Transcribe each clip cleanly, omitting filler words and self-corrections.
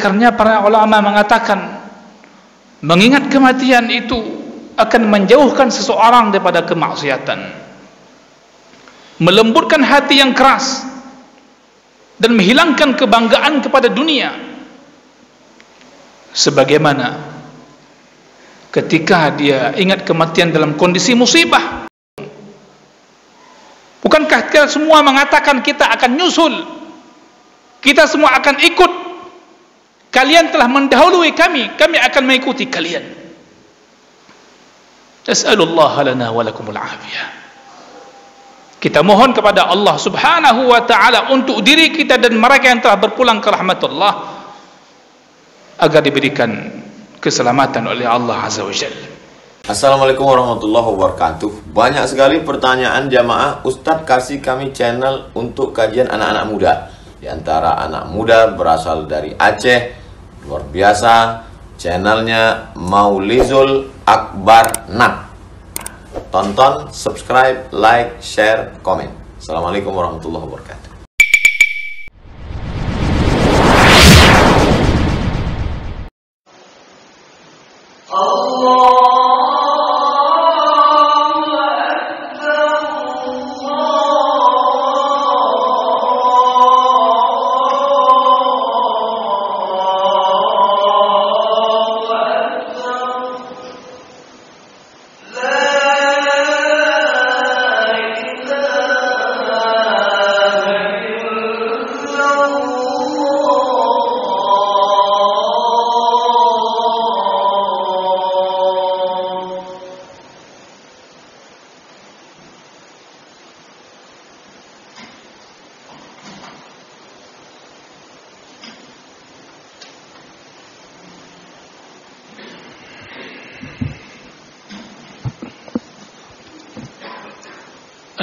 Karena para ulama mengatakan mengingat kematian itu akan menjauhkan seseorang daripada kemaksiatan, melembutkan hati yang keras, dan menghilangkan kebanggaan kepada dunia. Sebagaimana ketika dia ingat kematian dalam kondisi musibah. Bukankah kita semua mengatakan kita akan nyusul, kita semua akan ikut, kalian telah mendahului kami, kami akan mengikuti kalian. Nas'alullah lana wa lakumul afiyah. Kita mohon kepada Allah subhanahu wa ta'ala untuk diri kita dan mereka yang telah berpulang ke rahmatullah, agar diberikan keselamatan oleh Allah azza wa jalla. Assalamualaikum warahmatullahi wabarakatuh. Banyak sekali pertanyaan jamaah, Ustadz kasih kami channel untuk kajian anak-anak muda. Di antara anak muda berasal dari Aceh, luar biasa, channelnya Maulizul Akbar Nak. Tonton, subscribe, like, share, komen. Assalamualaikum warahmatullahi wabarakatuh.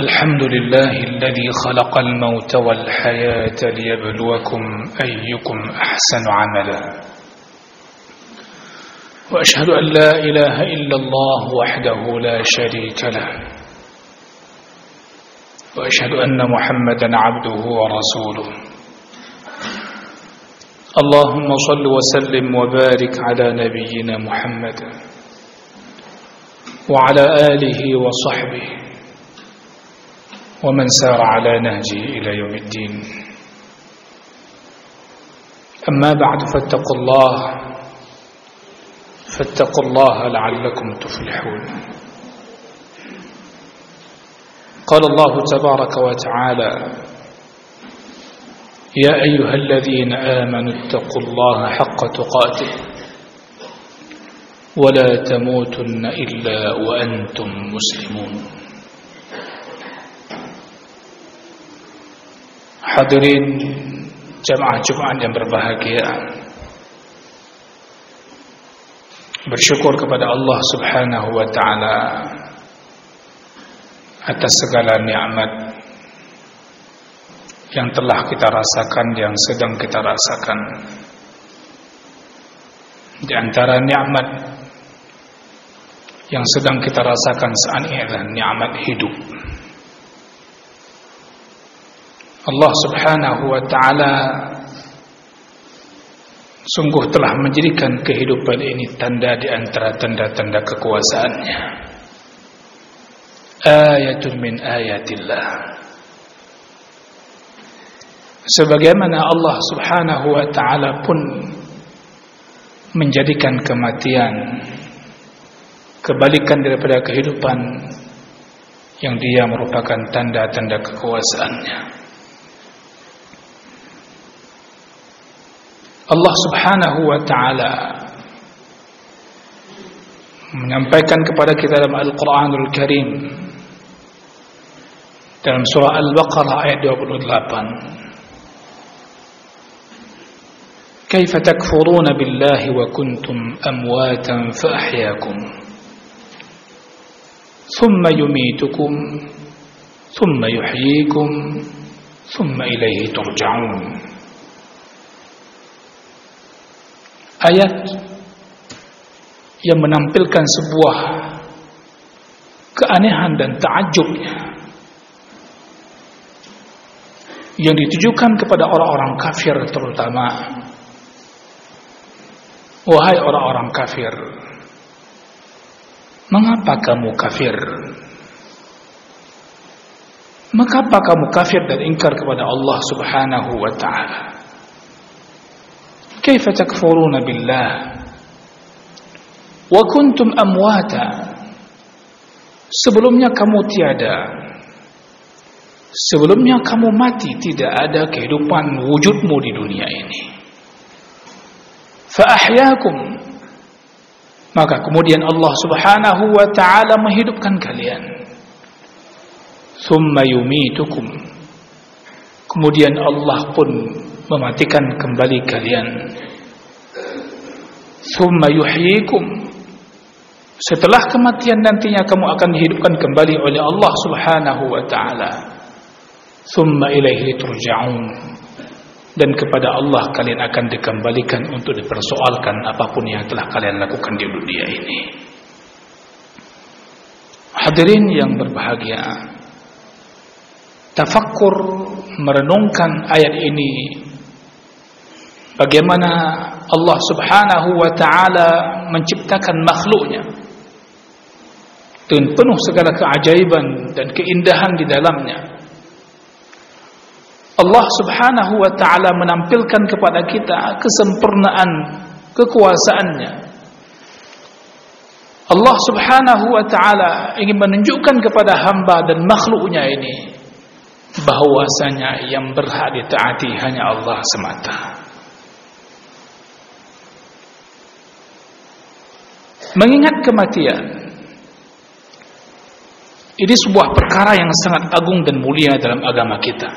الحمد لله الذي خلق الموت والحياة ليبلوكم أيكم أحسن عملا وأشهد أن لا إله إلا الله وحده لا شريك له وأشهد أن محمدا عبده ورسوله اللهم صل وسلم وبارك على نبينا محمد وعلى آله وصحبه ومن سار على نهجه إلى يوم الدين. أما بعد فاتقوا الله لعلكم تفلحون. قال الله تبارك وتعالى: يا أيها الذين آمنوا اتقوا الله حق تقاته ولا تموتن إلا وأنتم مسلمون. Hadirin jamaah Jumat yang berbahagia, bersyukur kepada Allah subhanahu wa ta'ala atas segala nikmat yang telah kita rasakan, yang sedang kita rasakan. Di antara nikmat yang sedang kita rasakan saat ini adalah nikmat hidup. Allah subhanahu wa ta'ala sungguh telah menjadikan kehidupan ini tanda di antara tanda-tanda kekuasaannya. Ayatun min ayatillah. Sebagaimana Allah subhanahu wa ta'ala pun menjadikan kematian kebalikan daripada kehidupan, yang dia merupakan tanda-tanda kekuasaannya. Allah subhanahu wa ta'ala menyampaikan kepada kita dalam Al-Quranul Karim dalam surah Al-Baqarah ayat 28, Kaifa takfuruna billahi wa kuntum amwatan fa ahyakum thumma yumitukum thumma yuhyikum thumma ilaihi turja'un. Ayat yang menampilkan sebuah keanehan dan ta'ajubnya yang ditujukan kepada orang-orang kafir terutama, Wahai orang-orang kafir, mengapa kamu kafir? Mengapa kamu kafir dan ingkar kepada Allah Subhanahu wa ta'ala? Kaifa takfuruna billah wa kuntum amwata? Sebelumnya kamu tiada, sebelumnya kamu mati, tidak ada kehidupan wujudmu di dunia ini. Fa ahyakum, maka kemudian Allah Subhanahu wa ta'ala menghidupkan kalian. Thumma yumitukum, kemudian Allah pun mematikan kembali kalian. Thumma yuhyikum, setelah kematian nantinya kamu akan dihidupkan kembali oleh Allah Subhanahu wa ta'ala. Thumma ilaihi turja'un, dan kepada Allah kalian akan dikembalikan untuk dipersoalkan apapun yang telah kalian lakukan di dunia ini. Hadirin yang berbahagia, tafakkur merenungkan ayat ini, bagaimana Allah Subhanahu wa ta'ala menciptakan makhluknya dengan penuh segala keajaiban dan keindahan di dalamnya. Allah Subhanahu wa ta'ala menampilkan kepada kita kesempurnaan kekuasaannya. Allah Subhanahu wa ta'ala ingin menunjukkan kepada hamba dan makhluknya ini bahwasanya yang berhak ditaati hanya Allah semata. Mengingat kematian, ini sebuah perkara yang sangat agung dan mulia dalam agama kita.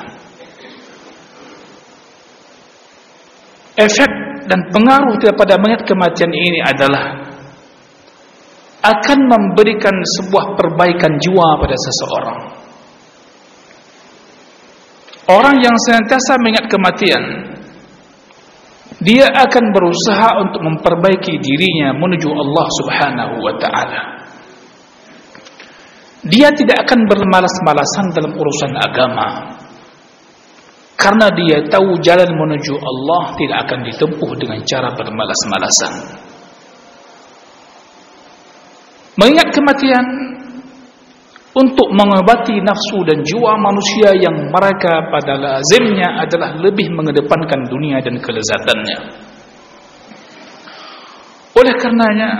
Efek dan pengaruh daripada mengingat kematian ini adalah akan memberikan sebuah perbaikan jiwa pada seseorang. Orang yang senantiasa mengingat kematian, dia akan berusaha untuk memperbaiki dirinya menuju Allah Subhanahu wa ta'ala. Dia tidak akan bermalas-malasan dalam urusan agama, karena dia tahu jalan menuju Allah tidak akan ditempuh dengan cara bermalas-malasan. Mengingat kematian untuk mengobati nafsu dan jiwa manusia yang mereka pada lazimnya adalah lebih mengedepankan dunia dan kelezatannya. Oleh karenanya,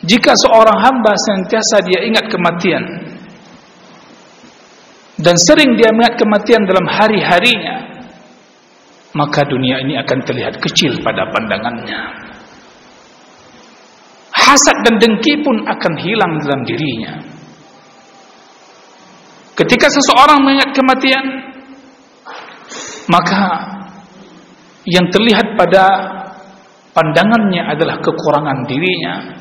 jika seorang hamba senantiasa dia ingat kematian dan sering dia mengingat kematian dalam hari-harinya, maka dunia ini akan terlihat kecil pada pandangannya. Hasad dan dengki pun akan hilang dalam dirinya. Ketika seseorang mengingat kematian, maka yang terlihat pada pandangannya adalah kekurangan dirinya.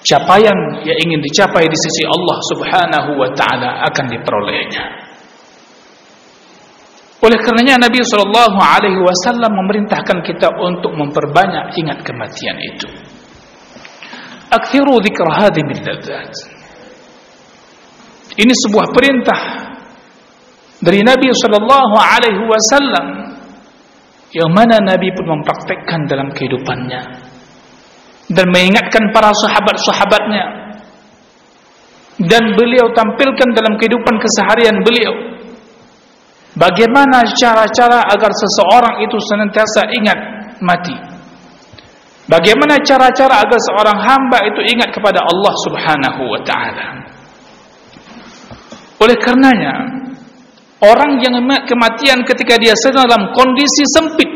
Capaian yang ingin dicapai di sisi Allah Subhanahu wa ta'ala akan diperolehnya. Oleh karenanya Nabi SAW memerintahkan kita untuk memperbanyak ingat kematian itu. Akthiru dzikra hadhimil ladzat. Ini sebuah perintah dari Nabi SAW yang mana Nabi pun mempraktekkan dalam kehidupannya dan mengingatkan para sahabat-sahabatnya, dan beliau tampilkan dalam kehidupan keseharian beliau bagaimana cara-cara agar seseorang itu senantiasa ingat mati, bagaimana cara-cara agar seorang hamba itu ingat kepada Allah Subhanahu wa ta'ala. Oleh karenanya, orang yang mengingat kematian ketika dia sedang dalam kondisi sempit,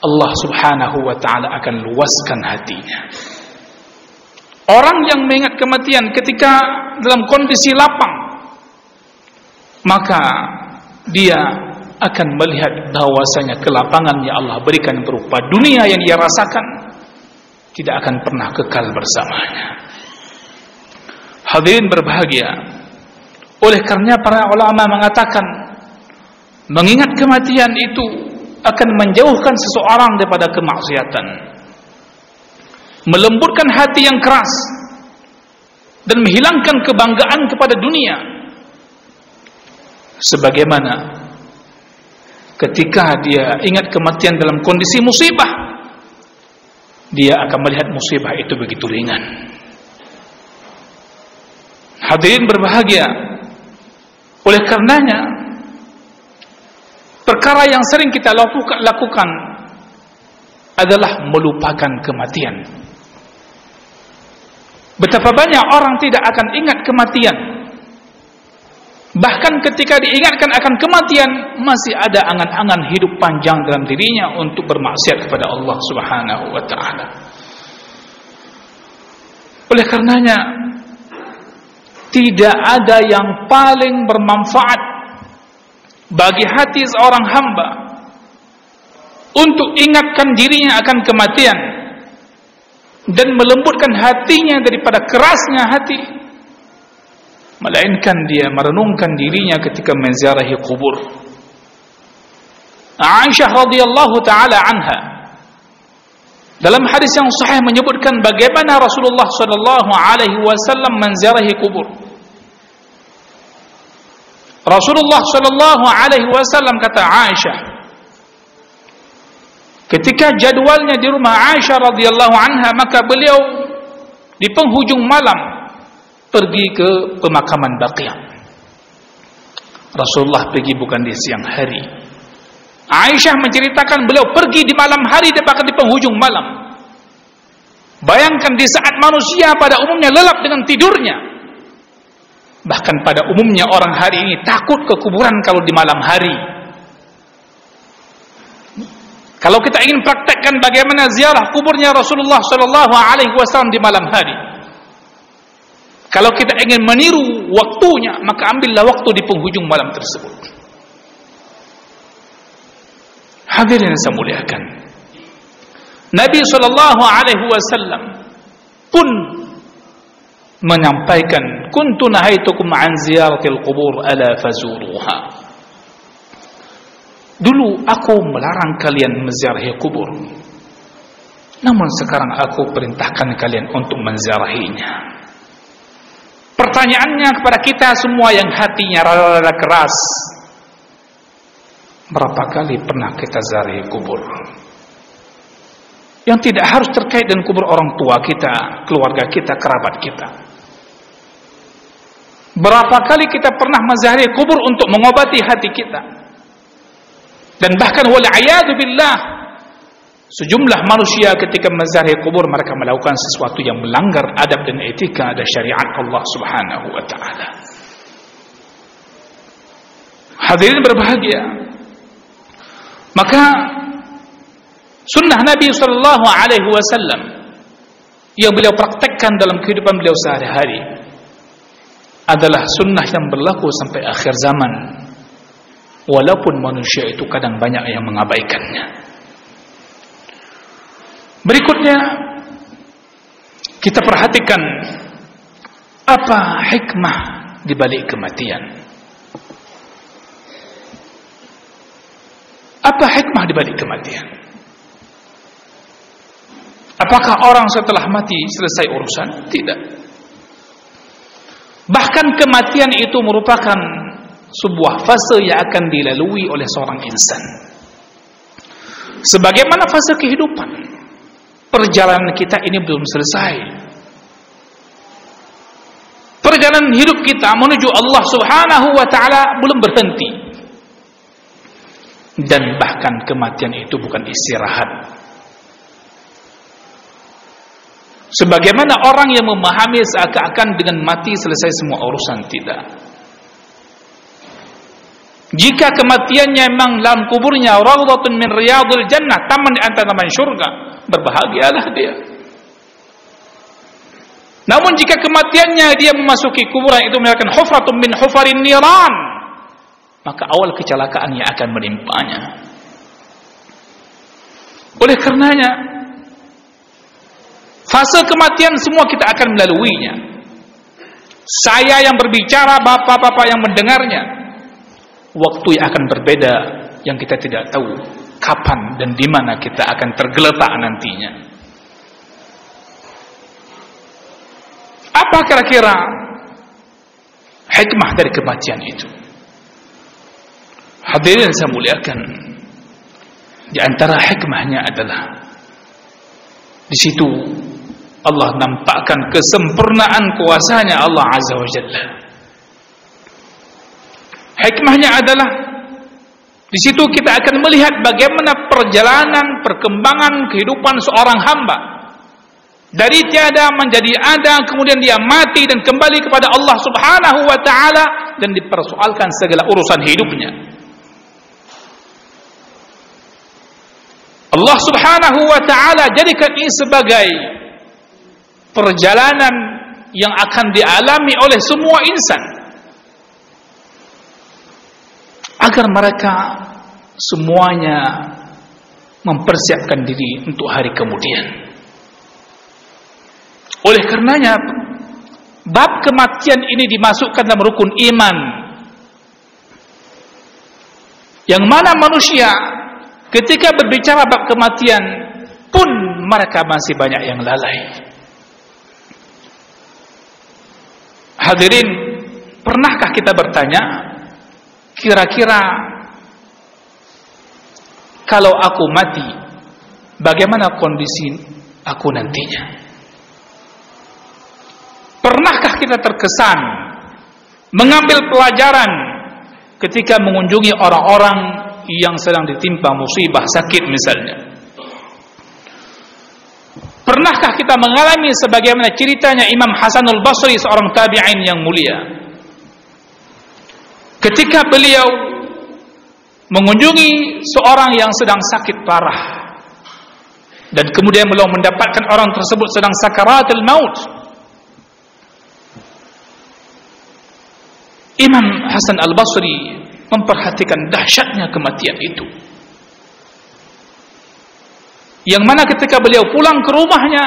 Allah Subhanahu wa ta'ala akan luaskan hatinya. Orang yang mengingat kematian ketika dalam kondisi lapang, maka dia akan melihat bahwasanya kelapangan yang Allah berikan berupa dunia yang dia rasakan tidak akan pernah kekal bersamanya. Hadirin berbahagia, oleh karena para ulama mengatakan mengingat kematian itu akan menjauhkan seseorang daripada kemaksiatan, melembutkan hati yang keras, dan menghilangkan kebanggaan kepada dunia. Sebagaimana ketika dia ingat kematian dalam kondisi musibah, dia akan melihat musibah itu begitu ringan. Hadirin berbahagia, oleh karenanya perkara yang sering kita lakukan adalah melupakan kematian. Betapa banyak orang tidak akan ingat kematian. Bahkan ketika diingatkan akan kematian, masih ada angan-angan hidup panjang dalam dirinya untuk bermaksiat kepada Allah Subhanahu wa ta'ala. Oleh karenanya, tidak ada yang paling bermanfaat bagi hati seorang hamba untuk ingatkan dirinya akan kematian dan melembutkan hatinya daripada kerasnya hati, melainkan dia merenungkan dirinya ketika menziarahi kubur. Aisyah radhiyallahu taala anha dalam hadis yang sahih menyebutkan bagaimana Rasulullah sallallahu alaihi wasallam menziarahi kubur. Rasulullah sallallahu alaihi wasallam, kata Aisyah, ketika jadwalnya di rumah Aisyah radhiyallahu anha, maka beliau di penghujung malam pergi ke pemakaman Baqiyah. Rasulullah pergi bukan di siang hari. Aisyah menceritakan beliau pergi di malam hari, dia bahkan di penghujung malam. Bayangkan di saat manusia pada umumnya lelap dengan tidurnya. Bahkan pada umumnya orang hari ini takut ke kuburan kalau di malam hari. Kalau kita ingin praktekkan bagaimana ziarah kuburnya Rasulullah sallallahu alaihi wasallam di malam hari, kalau kita ingin meniru waktunya, maka ambillah waktu di penghujung malam tersebut. Hadirin yang saya muliakan, Nabi sallallahu alaihi wasallam pun menyampaikan, kuntu nahaitukum an ziyaratil qubur ala fazuruha. Dulu aku melarang kalian menziarahi kubur, namun sekarang aku perintahkan kalian untuk menziarahinya. Pertanyaannya kepada kita semua yang hatinya rada-rada keras, berapa kali pernah kita ziarahi kubur? Yang tidak harus terkait dengan kubur orang tua kita, keluarga kita, kerabat kita. Berapa kali kita pernah menziarahi kubur untuk mengobati hati kita? Dan bahkan wal'iyadu billah, sejumlah manusia ketika menziarahi kubur mereka melakukan sesuatu yang melanggar adab dan etika dan syariat Allah Subhanahu wa ta'ala. Hadirin berbahagia, maka sunnah Nabi sallallahu alaihi wasallam yang beliau praktekkan dalam kehidupan beliau sehari-hari adalah sunnah yang berlaku sampai akhir zaman, walaupun manusia itu kadang banyak yang mengabaikannya. Berikutnya kita perhatikan apa hikmah di balik kematian. Apa hikmah di balik kematian? Apakah orang setelah mati selesai urusan? Tidak. Bahkan kematian itu merupakan sebuah fase yang akan dilalui oleh seorang insan. Sebagaimana fase kehidupan, perjalanan kita ini belum selesai. Perjalanan hidup kita menuju Allah Subhanahu wa ta'ala belum berhenti. Dan bahkan kematian itu bukan istirahat. Sebagaimana orang yang memahami seakan-akan dengan mati selesai semua urusan, tidak. Jika kematiannya memang dalam kuburnya rawdatun min riyadil jannah, taman di antara taman syurga, berbahagialah dia. Namun jika kematiannya dia memasuki kuburan itu merupakan hufratun min hufarin niran, maka awal kecelakaan yang akan menimpanya. Oleh karenanya, fase kematian semua kita akan melaluinya. Saya yang berbicara, bapak-bapak yang mendengarnya, waktu yang akan berbeda yang kita tidak tahu kapan dan di mana kita akan tergeletak nantinya. Apa kira-kira hikmah dari kematian itu? Hadirin saya muliakan, Di antara hikmahnya adalah di situ Allah nampakkan kesempurnaan kuasanya Allah Azza wa Jalla. Hikmahnya adalah di situ kita akan melihat bagaimana perjalanan perkembangan kehidupan seorang hamba dari tiada menjadi ada, kemudian dia mati dan kembali kepada Allah Subhanahu wa taala dan dipersoalkan segala urusan hidupnya. Allah Subhanahu wa taala jadikan ini sebagai perjalanan yang akan dialami oleh semua insan agar mereka semuanya mempersiapkan diri untuk hari kemudian. Oleh karenanya bab kematian ini dimasukkan dalam rukun iman, yang mana manusia ketika berbicara bab kematian pun mereka masih banyak yang lalai. Hadirin, pernahkah kita bertanya, kira-kira kalau aku mati, bagaimana kondisi aku nantinya? Pernahkah kita terkesan mengambil pelajaran ketika mengunjungi orang-orang yang sedang ditimpa musibah sakit misalnya? Pernahkah kita mengalami sebagaimana ceritanya Imam Hasanul Basri, seorang tabi'in yang mulia, ketika beliau mengunjungi seorang yang sedang sakit parah dan kemudian beliau mendapatkan orang tersebut sedang sakaratul maut. Imam Hasan Al-Basri memperhatikan dahsyatnya kematian itu, yang mana ketika beliau pulang ke rumahnya,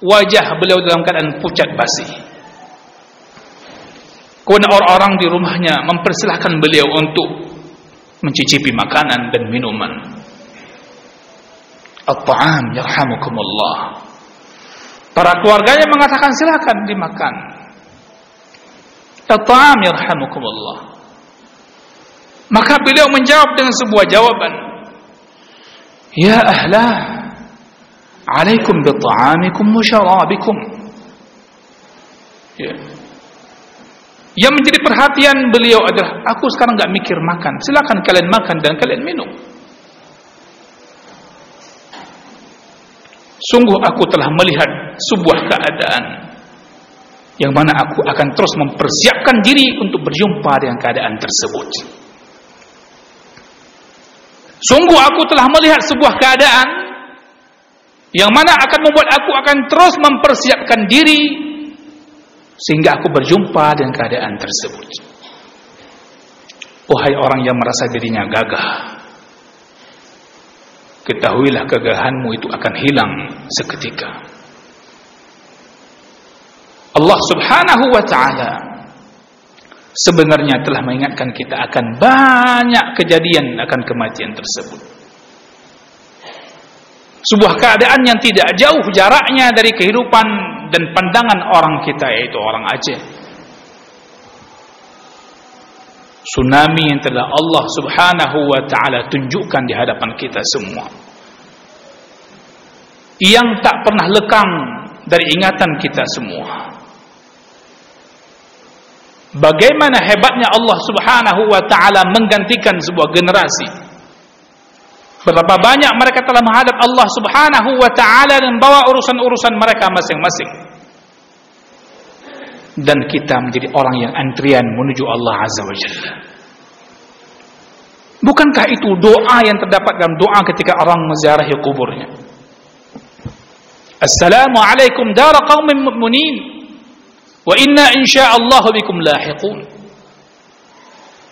wajah beliau dalam keadaan pucat basi. Kemudian orang-orang di rumahnya mempersilahkan beliau untuk mencicipi makanan dan minuman. At-ta'am yarhamukumullah. Para keluarganya mengatakan silakan dimakan. At-ta'am yarhamukumullah. Maka beliau menjawab dengan sebuah jawaban, ya ahlah, alaikum bita'amikum wa syarabikum. Ya. Yang menjadi perhatian beliau adalah, aku sekarang enggak mikir makan, silakan kalian makan dan kalian minum. Sungguh aku telah melihat sebuah keadaan yang mana aku akan terus mempersiapkan diri untuk berjumpa dengan keadaan tersebut. Sungguh aku telah melihat sebuah keadaan yang mana akan membuat aku akan terus mempersiapkan diri sehingga aku berjumpa dengan keadaan tersebut. Wahai orang yang merasa dirinya gagah, ketahuilah kegagahanmu itu akan hilang seketika. Allah Subhanahu wa ta'ala sebenarnya telah mengingatkan kita akan banyak kejadian akan kematian tersebut. Sebuah keadaan yang tidak jauh jaraknya dari kehidupan dan pandangan orang kita, yaitu orang Aceh. Tsunami yang telah Allah Subhanahu wa ta'ala tunjukkan di hadapan kita semua, yang tak pernah lekang dari ingatan kita semua. Bagaimana hebatnya Allah Subhanahu wa ta'ala menggantikan sebuah generasi. Berapa banyak mereka telah menghadap Allah Subhanahu wa ta'ala dan bawa urusan-urusan mereka masing-masing, dan kita menjadi orang yang antrian menuju Allah Azza wa Jalla. Bukankah itu doa yang terdapat dalam doa ketika orang menziarahi kuburnya? Assalamualaikum dara qaumin mu'minin wa inna insyaallah bikum lahiqun.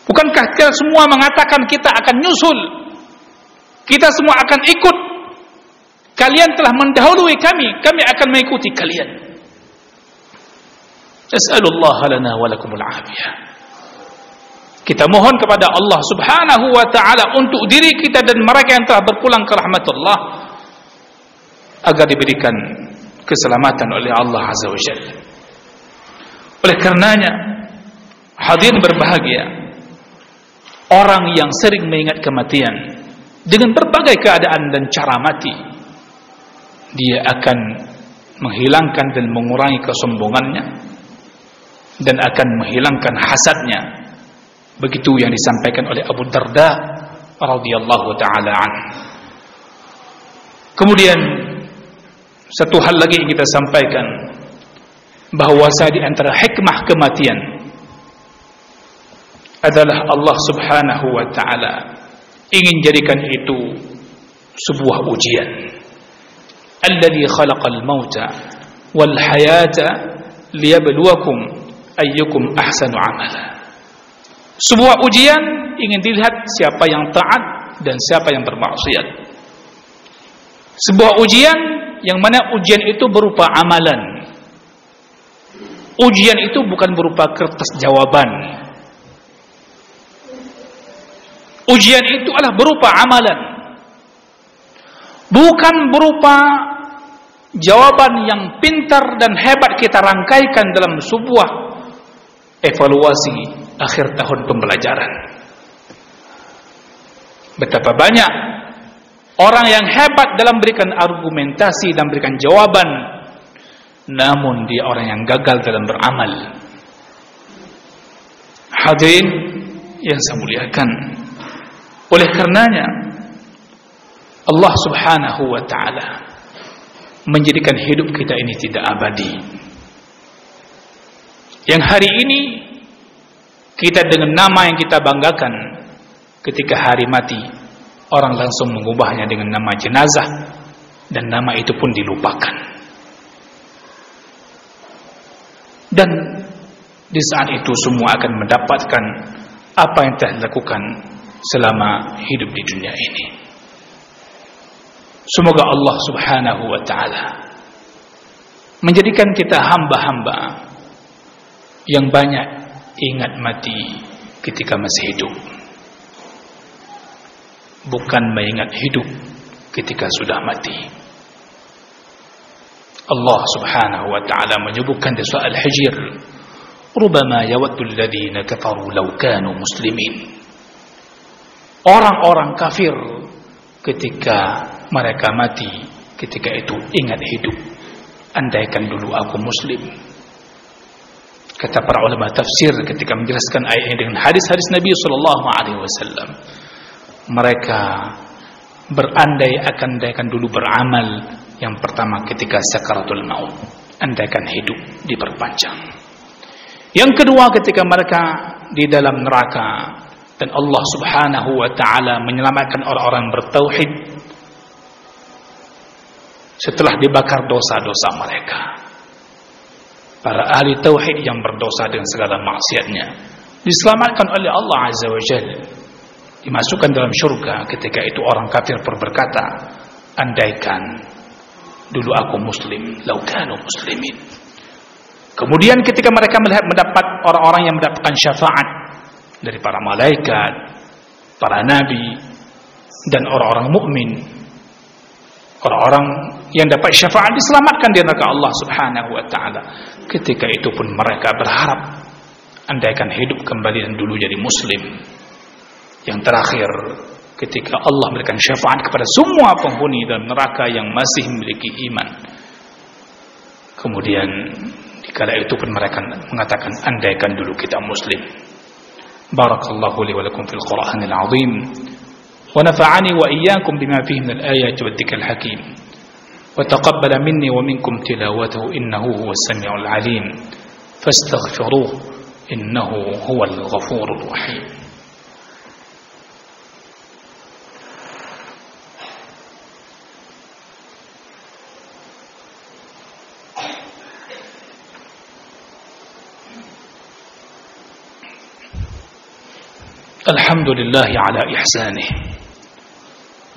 Bukankah kita semua mengatakan kita akan nyusul, kita semua akan ikut, kalian telah mendahului kami, kami akan mengikuti kalian. As'alullah lana wa lakumul afiyah. Kita mohon kepada Allah Subhanahu wa ta'ala untuk diri kita dan mereka yang telah berpulang ke rahmatullah agar diberikan keselamatan oleh Allah Azza wa Jalla. Oleh karenanya, hadirin berbahagia, orang yang sering mengingat kematian dengan berbagai keadaan dan cara mati, dia akan menghilangkan dan mengurangi kesombongannya dan akan menghilangkan hasadnya. Begitu yang disampaikan oleh Abu Darda radhiyallahu taala an. Kemudian satu hal lagi yang kita sampaikan, bahwasa di antara hikmah kematian adalah Allah Subhanahu wa taala ingin jadikan itu sebuah ujian. Alladzi khalaqal mauta wal hayata liyabluwakum ayyukum ahsanu amala. Sebuah ujian ingin dilihat siapa yang taat dan siapa yang bermaksiat. Sebuah ujian yang mana ujian itu berupa amalan. Ujian itu bukan berupa kertas jawaban. Ujian itu adalah berupa amalan, bukan berupa jawaban yang pintar dan hebat kita rangkaikan dalam sebuah evaluasi akhir tahun pembelajaran. Betapa banyak orang yang hebat dalam berikan argumentasi dan berikan jawaban, namun dia orang yang gagal dalam beramal. Hadirin yang saya muliakan, oleh karenanya Allah Subhanahu wa taala menjadikan hidup kita ini tidak abadi. Yang hari ini kita dengan nama yang kita banggakan, ketika hari mati orang langsung mengubahnya dengan nama jenazah, dan nama itu pun dilupakan. Dan di saat itu semua akan mendapatkan apa yang telah dilakukan selama hidup di dunia ini. Semoga Allah Subhanahu wa taala menjadikan kita hamba-hamba yang banyak ingat mati ketika masih hidup, bukan mengingat hidup ketika sudah mati. Allah Subhanahu wa taala menyebutkan di surah Al-Hijr, "Rubbama yawaddu alladhina kafaru law kanu muslimin." Orang-orang kafir ketika mereka mati, ketika itu ingat hidup, andaikan dulu aku muslim. Kata para ulama tafsir ketika menjelaskan ayat ini dengan hadis-hadis Nabi sallallahu alaihi wasallam, mereka andaikan dulu beramal. Yang pertama ketika sakaratul maut, andaikan hidup diperpanjang. Yang kedua ketika mereka di dalam neraka dan Allah Subhanahu wa taala menyelamatkan orang-orang bertauhid setelah dibakar dosa-dosa mereka. Para ahli tauhid yang berdosa dengan segala maksiatnya diselamatkan oleh Allah Azza wa Jalla, dimasukkan dalam syurga. Ketika itu orang kafir berkata, andaikan dulu aku muslim, lau kanu muslimin. Kemudian ketika mereka mendapat orang-orang yang mendapatkan syafaat dari para malaikat, para nabi, dan orang-orang mukmin, orang-orang yang dapat syafaat diselamatkan di neraka Allah Subhanahu wa taala. Ketika itu pun mereka berharap, andaikan hidup kembali dan dulu jadi muslim. Yang terakhir, ketika Allah memberikan syafaat kepada semua penghuni dalam neraka yang masih memiliki iman. Kemudian dikala itu pun mereka mengatakan, andaikan dulu kita muslim. Barakallahu li wa lakum fil Qur'anil 'azim wa nafa'ani wa iyyakum bima fihi minal ayati wad dhikril hakim. Wa taqabbala minni wa minkum tilawatahu innahu huwas samiul 'alim. Fastaghfiruhu innahu huwal ghafurur rahim. الحمد لله على إحسانه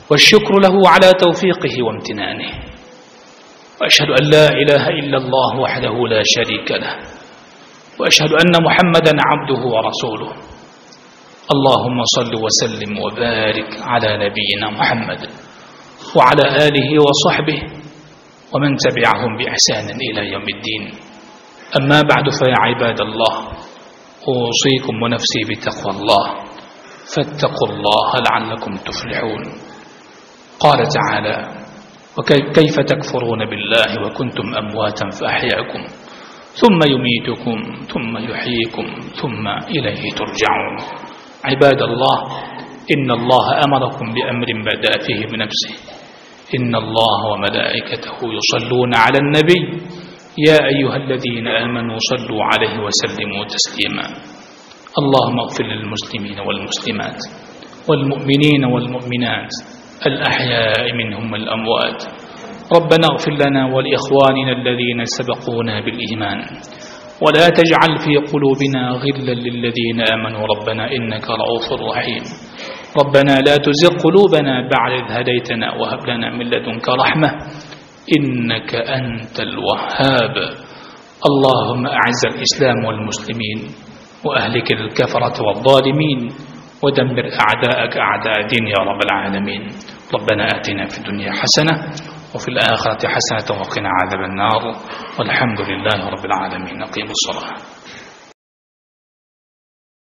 والشكر له على توفيقه وامتنانه وأشهد أن لا إله إلا الله وحده لا شريك له وأشهد أن محمدا عبده ورسوله اللهم صل وسلم وبارك على نبينا محمد وعلى آله وصحبه ومن تبعهم بإحسان إلى يوم الدين أما بعد فيا عباد الله أوصيكم ونفسي بتقوى الله فاتقوا الله لعلكم تفلحون قال تعالى: وكيف تكفرون بالله وكنتم أمواتا فأحياكم ثم يميتكم ثم يحييكم ثم إليه ترجعون. عباد الله، إن الله أمركم بأمر بدأ فيه بنفسه: إن الله وملائكته يصلون على النبي يا أيها الذين آمنوا صلوا عليه وسلموا تسليما. اللهم اغفر للمسلمين والمسلمات والمؤمنين والمؤمنات الأحياء منهم والأموات. ربنا اغفر لنا ولإخواننا الذين سبقونا بالإيمان ولا تجعل في قلوبنا غلا للذين آمنوا ربنا إنك رؤوف رحيم. ربنا لا تزغ قلوبنا بعد إذ هديتنا وهب لنا من لدنك رحمة إنك أنت الوهاب. اللهم أعز الإسلام والمسلمين وأهلك الكفرة والظالمين ودمر أعداءك أعداء الدين يا رب العالمين. ربنا آتنا في الدنيا حسنة وفي الآخرة حسنة وقنا عذاب النار والحمد لله رب العالمين. أقيموا الصلاة.